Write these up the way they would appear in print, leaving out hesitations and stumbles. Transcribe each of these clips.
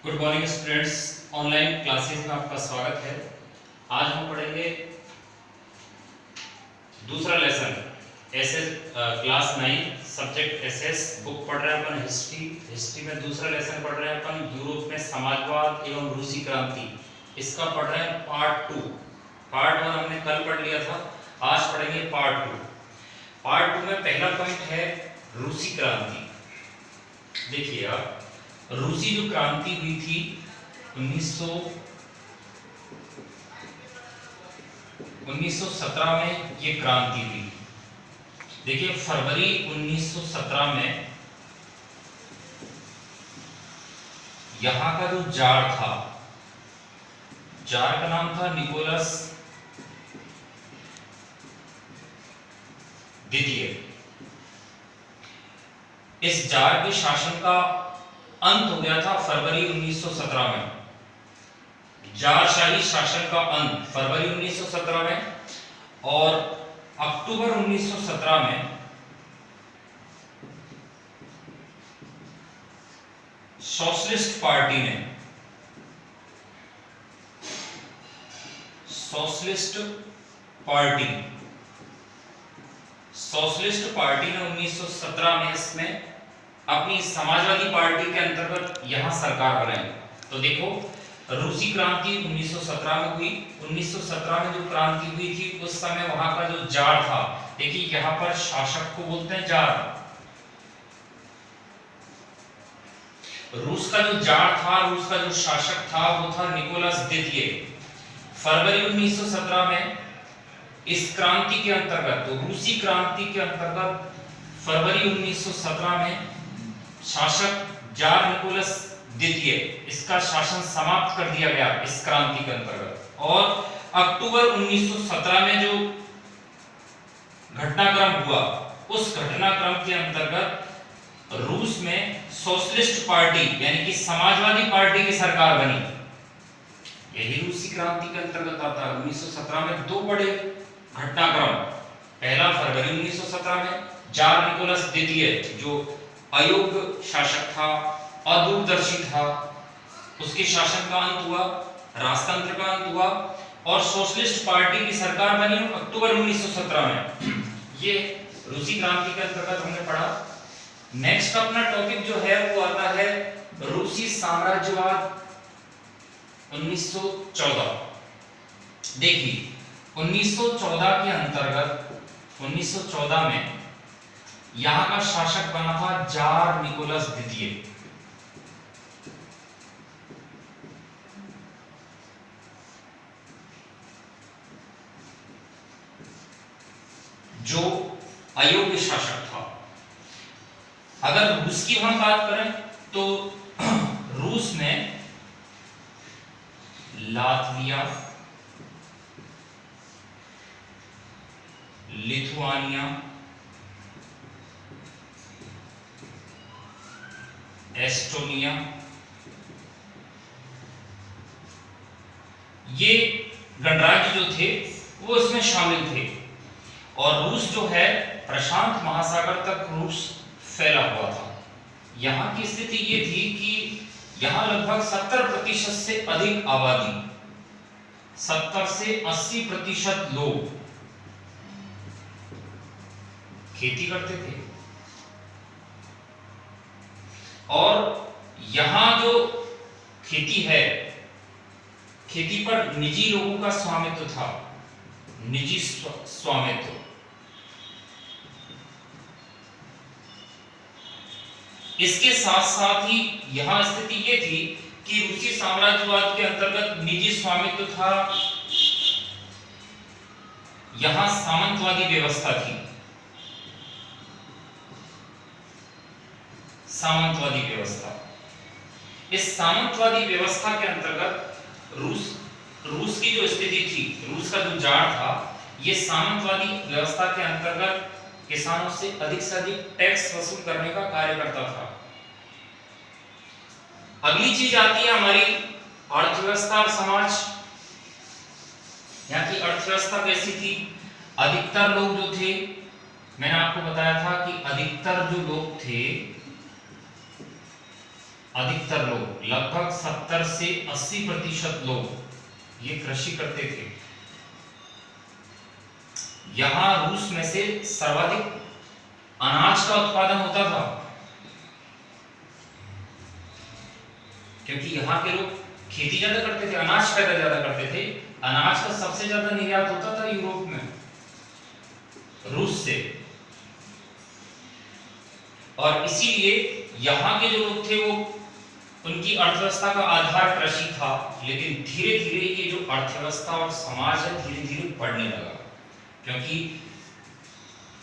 Good morning students, online classes में आपका स्वागत है। आज हम पढ़ेंगे दूसरा lesson SS class 9 subject SS book पढ़ रहे हैं अपन हिस्ट्री में दूसरा लेसन पढ़ रहे हैं अपन यूरोप में समाजवाद एवं रूसी क्रांति। इसका पढ़ रहे हैं पार्ट 2। पार्ट 1 हमने कल पढ़ लिया था, आज पढ़ेंगे पार्ट 2। पार्ट 2 में पहला पॉइंट है रूसी क्रांति। देखिए आप, रूसी जो क्रांति हुई थी 1917 में ये क्रांति हुई। देखिए फरवरी 1917 में यहां का जो जार था, जार का नाम था निकोलस द्वितीय। इस जार के शासन का अंत हो गया था फरवरी 1917 में। जारशाही शासन का अंत फरवरी 1917 में, और अक्टूबर 1917 में सोशलिस्ट पार्टी ने 1917 में इसमें अपनी समाजवादी पार्टी के अंतर्गत यहां सरकार बनाई। तो देखो, रूसी क्रांति 1917 में हुई। 1917 में जो क्रांति हुई थी उस समय वहां का जो जार था, देखिए यहां पर शासक को बोलते हैं जार। रूस का जो जार था, रूस का जो शासक था वो था निकोलस द्वितीय। फरवरी 1917 में इस क्रांति के अंतर्गत, तो रूसी क्रांति के अंतर्गत फरवरी 1917 में शासक जार निकोलस द्वितीय, इसका शासन समाप्त कर दिया गया इस क्रांति के अंतर्गत। और अक्टूबर 1917 में जो घटनाक्रम हुआ, उस घटनाक्रम के अंतर्गत रूस में सोशलिस्ट पार्टी यानी कि समाजवादी पार्टी की सरकार बनी। यही रूसी क्रांति के अंतर्गत आता है। 1917 में दो बड़े घटनाक्रम, पहला फरवरी 1917 में जार निकोलस द्वितीय जो अयोग्य शासक था, अदूरदर्शी था, उसके शासन का अंत हुआ, राजतंत्र का अंत हुआ और सोशलिस्ट पार्टी की सरकार बनी अक्टूबर 1917 में। ये रूसी क्रांति के अंतर्गत हमने पढ़ा। नेक्स्ट अपना टॉपिक जो है वो आता है रूसी साम्राज्यवाद 1914। देखिए 1914 के अंतर्गत 1914 में यहां का शासक बना था जार निकोलस द्वितीय। जो अयोग्य शासक था। अगर रूस की हम बात करें तो रूस में लातविया, लिथुआनिया, एस्टोनिया, ये गणराज्य जो थे वो इसमें शामिल थे। और रूस जो है प्रशांत महासागर तक रूस फैला हुआ था। यहां की स्थिति ये थी कि यहां लगभग 70% से अधिक आबादी, 70 से 80% लोग खेती करते थे। और यहां जो खेती है, खेती पर निजी लोगों का स्वामित्व था, निजी स्वामित्व। इसके साथ साथ ही यहां स्थिति ये थी कि रूसी साम्राज्यवाद के अंतर्गत निजी स्वामित्व था, यहां सामंतवादी व्यवस्था थी। सामंतवादी व्यवस्था, इस सामंतवादी व्यवस्था के अंतर्गत रूस की जो स्थिति थी, रूस का जो जार था, ये सामंतवादी व्यवस्था के अंतर्गत किसानों से अधिक टैक्स वसूल करने का कार्य करता था। अगली चीज आती है हमारी अर्थव्यवस्था और समाज। यहाँ की अर्थव्यवस्था कैसी थी? अधिकतर लोग जो थे, मैंने आपको बताया था कि अधिकतर जो लोग थे अधिकतर लोग, लगभग 70 से 80% लोग ये कृषि करते थे। यहां रूस में से सर्वाधिक अनाज का उत्पादन होता था, क्योंकि यहाँ के लोग खेती ज्यादा करते थे, अनाज पैदा ज्यादा करते थे। अनाज का सबसे ज्यादा निर्यात होता था यूरोप में, रूस से। और इसीलिए यहाँ के जो लोग थे वो, उनकी अर्थव्यवस्था का आधार कृषि था। लेकिन धीरे धीरे ये जो अर्थव्यवस्था और समाज है धीरे धीरे बढ़ने लगा, क्योंकि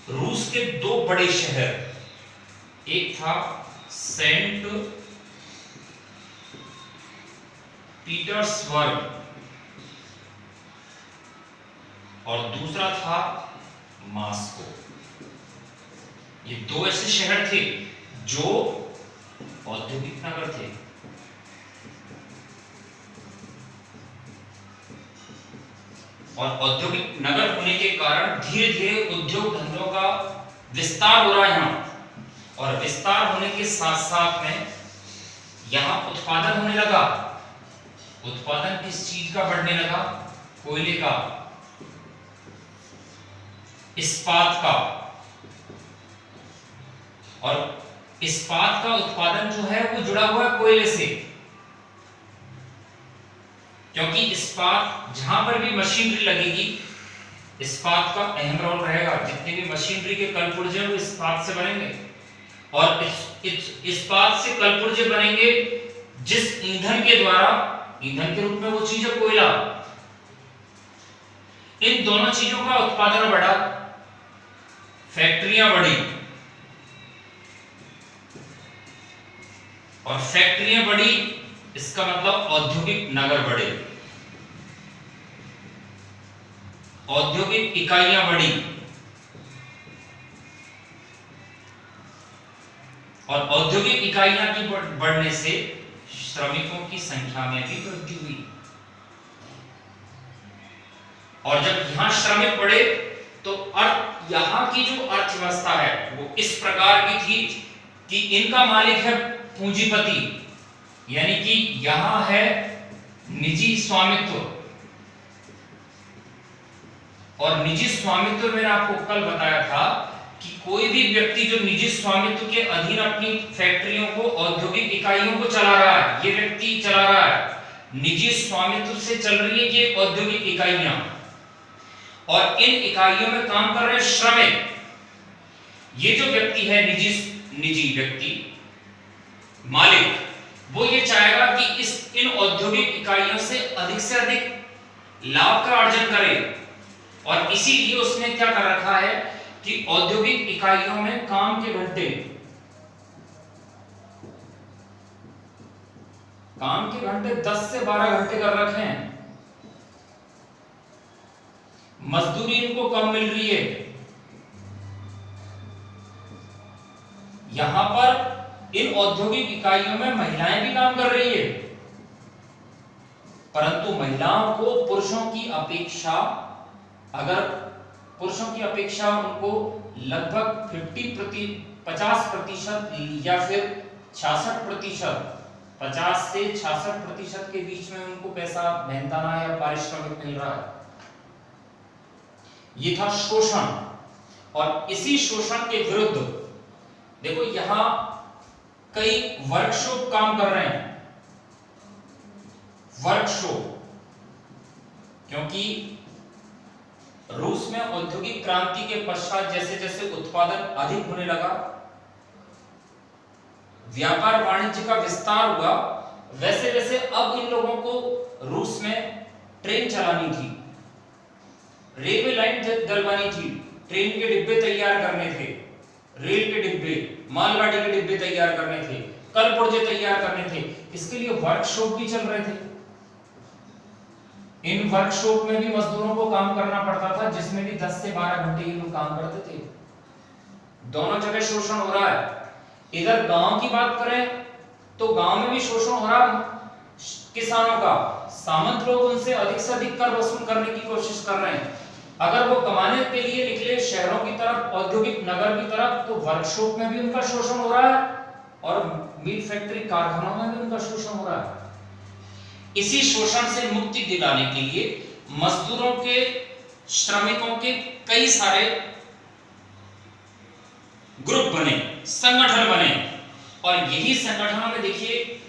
रूस के दो बड़े शहर, एक था सेंट पीटर्सबर्ग और दूसरा था मॉस्को। ये दो ऐसे शहर थे जो औद्योगिक नगर थे। और औद्योगिक नगर होने के कारण धीरे धीरे उद्योग धंधों का विस्तार हो रहा है यहाँ। और विस्तार होने के साथ साथ में यहाँ उत्पादन होने लगा। उत्पादन किस चीज का बढ़ने लगा? कोयले का, इस्पात का। और इस्पात का उत्पादन जो है वो जुड़ा हुआ है कोयले से, क्योंकि इस्पात जहां पर भी मशीनरी लगेगी, इस्पात का अहम रोल रहेगा। जितने भी मशीनरी के कलपुर्जे वो इस्पात से बनेंगे। और इस्पात से कलपुर्जे बनेंगे जिस ईंधन के द्वारा, ईंधन के रूप में वो चीज है कोयला। इन दोनों चीजों का उत्पादन बढ़ा, फैक्ट्रियां बढ़ी। और फैक्ट्रियां बढ़ी, इसका मतलब औद्योगिक नगर बढ़े, औद्योगिक इकाइयां बढ़ी। और औद्योगिक इकाइयां की बढ़ने से श्रमिकों की संख्या में भी वृद्धि हुई। और जब यहां श्रमिक बढ़े तो यहां की जो अर्थव्यवस्था है वो इस प्रकार की थी कि इनका मालिक है पूंजीपति, यानी कि यहां है निजी स्वामित्व। और निजी स्वामित्व मैंने आपको कल बताया था कि कोई भी व्यक्ति जो निजी स्वामित्व के अधीन अपनी फैक्ट्रियों को, औद्योगिक इकाइयों को चला रहा है, ये व्यक्ति चला रहा है। निजी स्वामित्व से चल रही है ये औद्योगिक इकाइयां, और इन इकाइयों में काम कर रहे हैं श्रमिक। ये जो व्यक्ति है निजी व्यक्ति मालिक, वो ये चाहेगा कि इन औद्योगिक इकाइयों से अधिक लाभ का अर्जन करे। और इसीलिए उसने क्या कर रखा है कि औद्योगिक इकाइयों में काम के घंटे 10 से 12 घंटे कर रखे हैं। मजदूरी इनको कम मिल रही है। यहां पर इन औद्योगिक इकाइयों में महिलाएं भी काम कर रही है, परंतु महिलाओं को पुरुषों की अपेक्षा, अगर पुरुषों की अपेक्षा उनको लगभग 50% या फिर 66%, 50 से 66% के बीच में उनको पैसा, मेहनताना या पारिश्रमिक मिल रहा है। ये था शोषण। और इसी शोषण के विरुद्ध देखो यहां कई वर्कशॉप काम कर रहे हैं। वर्कशॉप, क्योंकि रूस में औद्योगिक क्रांति के पश्चात जैसे जैसे उत्पादन अधिक होने लगा, व्यापार वाणिज्य का विस्तार हुआ, वैसे वैसे अब इन लोगों को रूस में ट्रेन चलानी थी, रेलवे लाइन डलवानी थी, ट्रेन के डिब्बे तैयार करने थे, रेल के डिब्बे, मालगाड़ी के डिब्बे तैयार करने थे, कलपुर्जे तैयार करने थे। इसके लिए वर्कशॉप भी चल रहे थे। इन वर्कशॉप में भी मजदूरों को काम करना पड़ता था, जिसमें भी 10 से 12 घंटे ये लोग काम करते थे। दोनों जगह शोषण हो रहा है। इधर गांव की बात करें तो गांव में भी शोषण हो रहा किसानों का। सामंत लोग उनसे अधिक से अधिक कर वसूल करने की कोशिश कर रहे हैं। अगर वो कमाने के लिए निकले शहरों की तरफ, औद्योगिक नगर की तरफ, तो वर्कशॉप में भी उनका शोषण हो रहा है और मीट फैक्ट्री कारखानों में भी उनका शोषण हो रहा है। इसी शोषण से मुक्ति दिलाने के लिए मजदूरों के, श्रमिकों के कई सारे ग्रुप बने, संगठन बने, और यही संगठनों में देखिए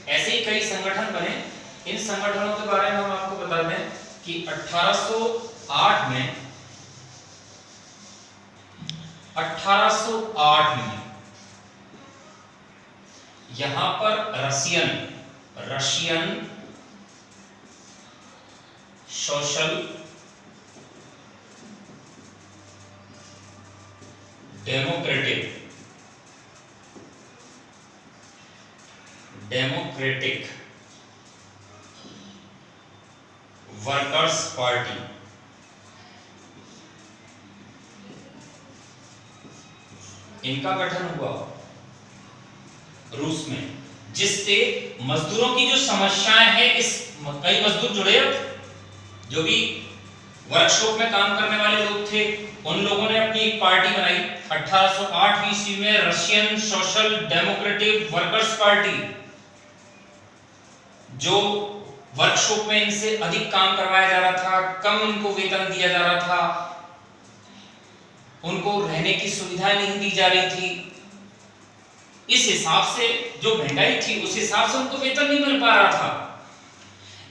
ऐसे ही कई संगठन बने। इन संगठनों के बारे में हम आपको बता दें कि 1808 में यहां पर Russian social democratic workers party, इनका गठन हुआ रूस में, जिससे मजदूरों की जो समस्याएं हैं, कई मजदूर जुड़े, जो भी वर्कशॉप में काम करने वाले लोग थे, उन लोगों ने अपनी एक पार्टी बनाई 1808 ईस्वी में, Russian social democratic workers party, जो वर्कशॉप में इनसे अधिक काम करवाया जा रहा था, कम उनको वेतन दिया जा रहा था, उनको रहने की सुविधाएं नहीं दी जा रही थी, इस हिसाब से जो महंगाई थी उस हिसाब से उनको वेतन नहीं मिल पा रहा था।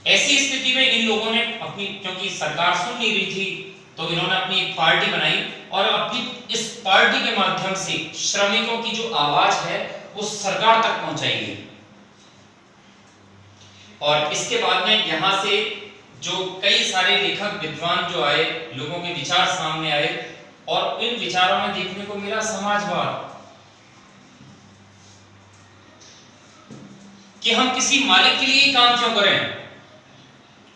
ऐसी स्थिति में इन लोगों ने अपनी, क्योंकि सरकार सुन नहीं रही थी, तो इन्होंने अपनी एक पार्टी बनाई और अपनी इस पार्टी के माध्यम से श्रमिकों की जो आवाज है वो सरकार तक पहुंचाई गई। और इसके बाद में यहां से जो कई सारे लेखक विद्वान जो आए, लोगों के विचार सामने आए, और इन विचारों में देखने को मिला समाजवाद, कि हम किसी मालिक के लिए काम क्यों करें,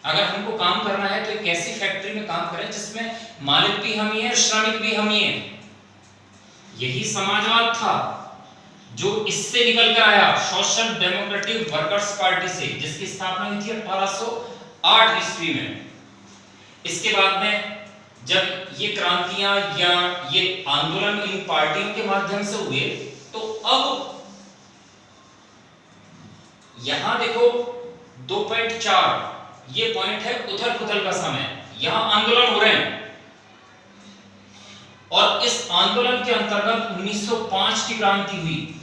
अगर हमको काम करना है तो एक ऐसी फैक्ट्री में काम करें जिसमें मालिक भी हम ही है, श्रमिक भी हम ही है। यही समाजवाद था जो इससे निकल कर आया, सोशल डेमोक्रेटिक वर्कर्स पार्टी से, जिसकी स्थापना हुई थी 1808 ईस्वी में। इसके बाद में जब ये क्रांतियां या ये आंदोलन इन पार्टियों के माध्यम से हुए, तो अब यहां देखो 2.4 ये पॉइंट है उथल पुथल का समय, यहां आंदोलन हो रहे हैं, और इस आंदोलन के अंतर्गत 1905 की क्रांति हुई।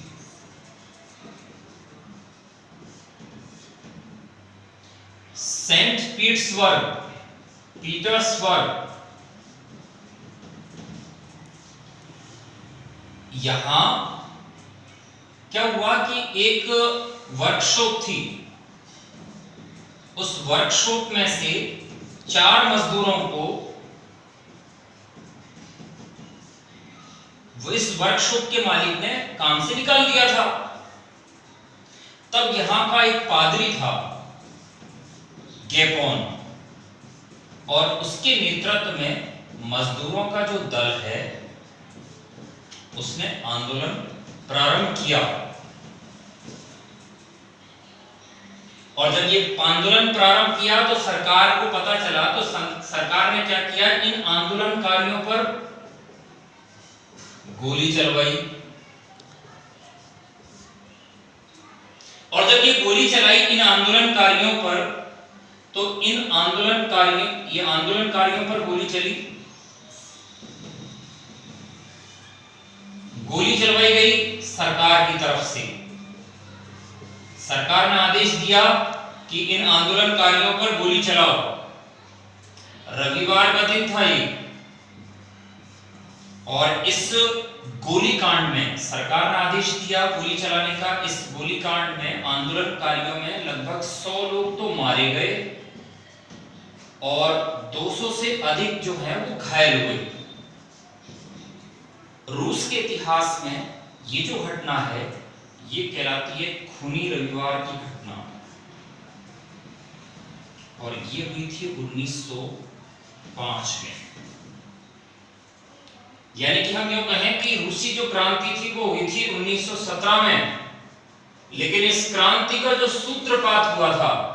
सेंट पीटर्सबर्ग, यहां क्या हुआ कि एक वर्कशॉप थी, उस वर्कशॉप में से 4 मजदूरों को वो इस वर्कशॉप के मालिक ने काम से निकाल दिया था। तब यहां का एक पादरी था गेपोन, और उसके नेतृत्व में मजदूरों का जो दल है उसने आंदोलन प्रारंभ किया। और जब ये आंदोलन प्रारंभ किया तो सरकार को पता चला, तो सरकार ने क्या किया, इन आंदोलनकारियों पर गोली चलवाई। और जब ये गोली चलाई इन आंदोलनकारियों पर, तो इन आंदोलनकारियों पर गोली चली, गोली चलवाई गई सरकार की तरफ से। सरकार ने आदेश दिया कि इन आंदोलनकारियों पर गोली चलाओ। रविवार का दिन था ये, और इस गोलीकांड में सरकार ने आदेश दिया गोली चलाने का। इस गोलीकांड में आंदोलनकारियों में लगभग 100 लोग तो मारे गए और 200 से अधिक जो है वो घायल हुए। रूस के इतिहास में ये जो घटना है ये कहलाती है खूनी रविवार की घटना, और ये हुई थी 1905 में। यानी कि हम यूं कहें कि रूसी जो क्रांति थी वो हुई थी 1917 में, लेकिन इस क्रांति का जो सूत्रपात हुआ था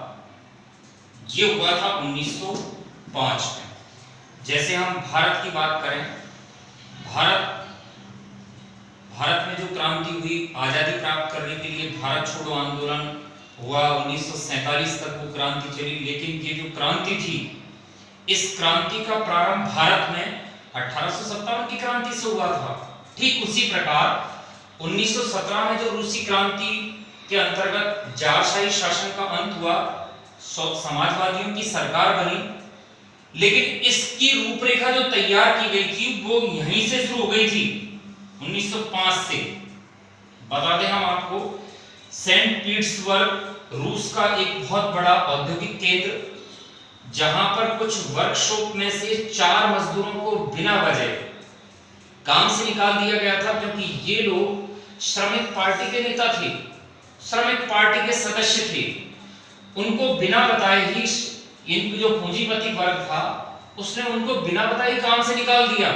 ये हुआ था 1905 में। जैसे हम भारत की बात करें, भारत भारत में जो क्रांति हुई, आजादी प्राप्त करने के लिए भारत छोड़ो आंदोलन हुआ, 1947 तक वो क्रांति चली। लेकिन ये जो क्रांति थी, इस क्रांति का प्रारंभ भारत में 1857 की क्रांति से हुआ था। ठीक उसी प्रकार 1917 में जो रूसी क्रांति के अंतर्गत जारशाही शासन का अंत हुआ, समाजवादियों की सरकार बनी, लेकिन इसकी रूपरेखा जो तैयार की गई थी वो यहीं से शुरू हो गई थी, 1905 से। बता दें हम आपको, सेंट पीटर्सबर्ग रूस का एक बहुत बड़ा औद्योगिक केंद्र, जहां पर कुछ वर्कशॉप में से 4 मजदूरों को बिना वजह काम से निकाल दिया गया था, क्योंकि ये लोग श्रमिक पार्टी के नेता थे, श्रमिक पार्टी के सदस्य थे। उनको बिना बताए ही इनकी जो पूंजीपति वर्ग था उसने उनको बिना बताए काम से निकाल दिया।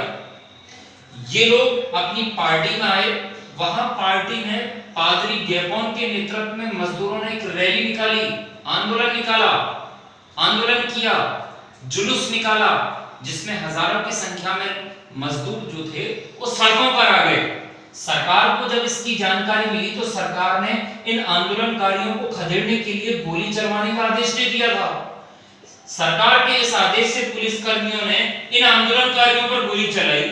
ये लोग अपनी पार्टी में आए, वहां पार्टी में पादरी गेपोन के नेतृत्व में मजदूरों ने एक रैली निकाली, आंदोलन किया, जुलूस निकाला, जिसमें हजारों की संख्या में मजदूर जो थे वो सड़कों पर आ गए। सरकार को जब इसकी जानकारी मिली तो सरकार ने इन आंदोलनकारियों को खदेड़ने के लिए गोली चलवाने का आदेश दे दिया था। सरकार के इस आदेश से पुलिस कर्मियों ने इन आंदोलनकारियों पर गोली चलाई।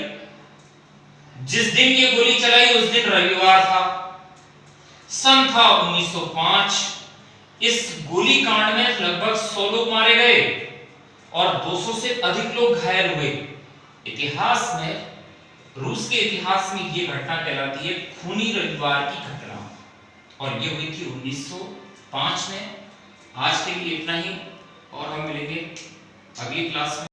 जिस दिन ये गोली चलाई उस दिन रविवार था, सन था 1905। इस गोलीकांड में लगभग 100 लोग मारे गए और 200 से अधिक लोग घायल हुए। इतिहास में, रूस के इतिहास में ये घटना कहलाती है खूनी रविवार की घटना, और ये हुई थी 1905 में। आज के लिए इतना ही, और हम मिलेंगे अगली क्लास में।